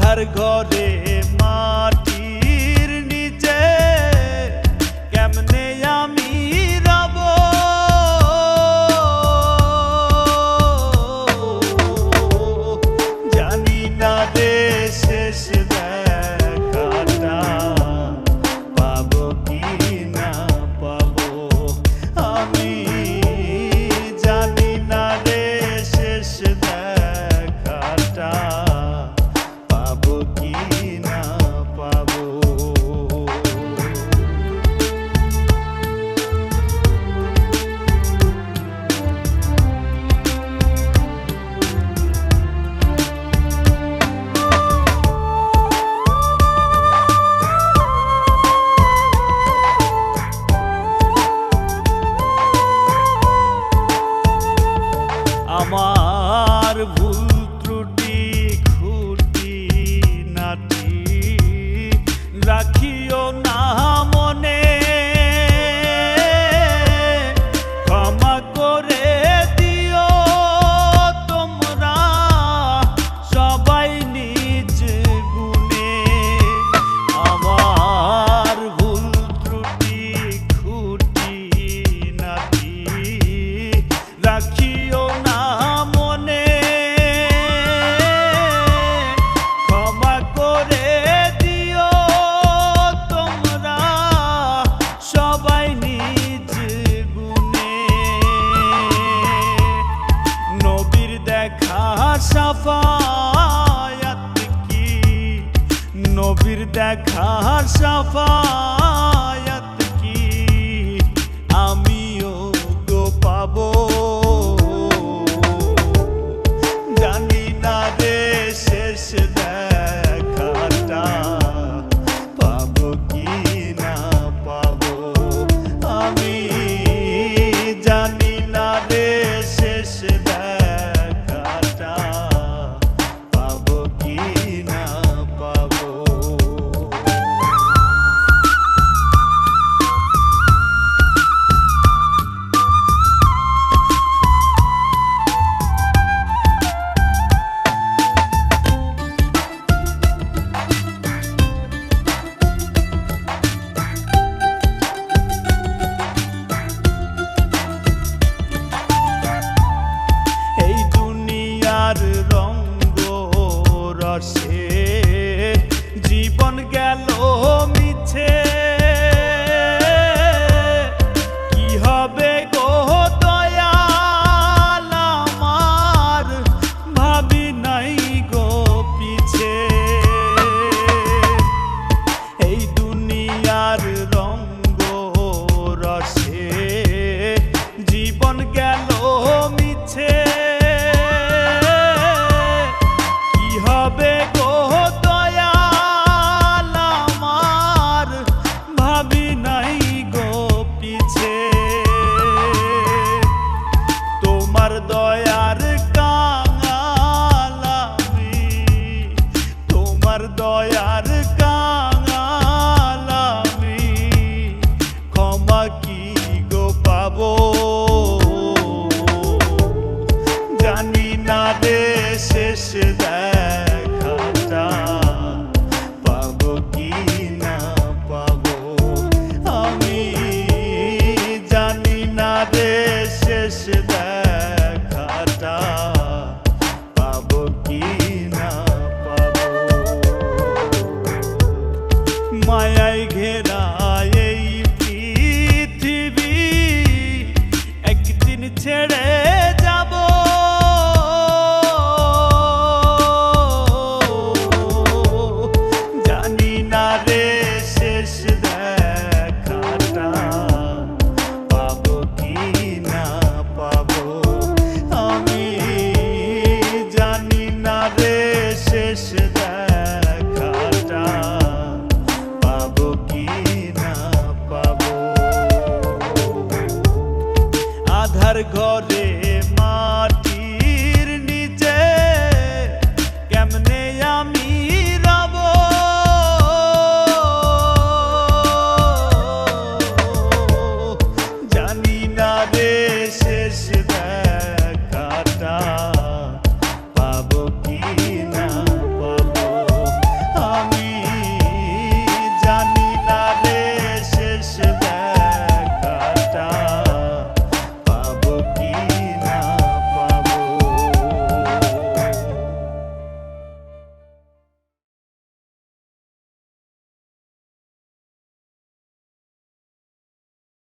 আধার ঘরে মাটির নিচে কেমনে আমি রব। জানি না রে শেষ দেখাটা পাবো কি না পাবো, আমি জানি না রে শেষ দেখাটা পাবো কি না পাবো। আমার ভুল ত্রুটি খুঁটি নাটি রাখিও না মনে, ক্ষমা করে দিও তোমরা সবাই নিজ গুণে। আমার ভুল ত্রুটি খুঁটি নাটি রাখিও না মনে, ক্ষমা করে দিও তোমরা সবাই নিজ গুণে। নবীর দেখা সাফায়াত কি, নবীর দেখা সাফায়াত কি আমিও গো পাবো। জানি না রে শেষ দেখাটা পাবো কি না পাবো, আমি জানি না রে শেষ দেখাটা পাবো কি না পাবো। এই দুনিয়ার রঙ্গ রসে জীবন গেল মিছে, কি হবে গো দয়াল আমার ভাবি নাই গো পিছে। এই দুনিয়ার রঙ্গ রসে জীবন গেল মিছে, কি হবে গো দয়াল আমার ভাবি নাই গো পিছে। তোমার দয়ার কাঙাল আমি, তোমার দয়ার কাঙাল আমি, ক্ষমা কি গো পাবো। জানি না রে শেষ দেখাটা পাবো কি না পাবো, আমি জানি না রে শেষ দেখাটা পাবো কি না পাবো। মায়ায় ঘেরা এই পৃথিবী একদিন ছেড়ে যাব। জানি না রে শেষ দেখাটা পাবো কি না পাবো, আমি জানি না রে শেষ দেখা।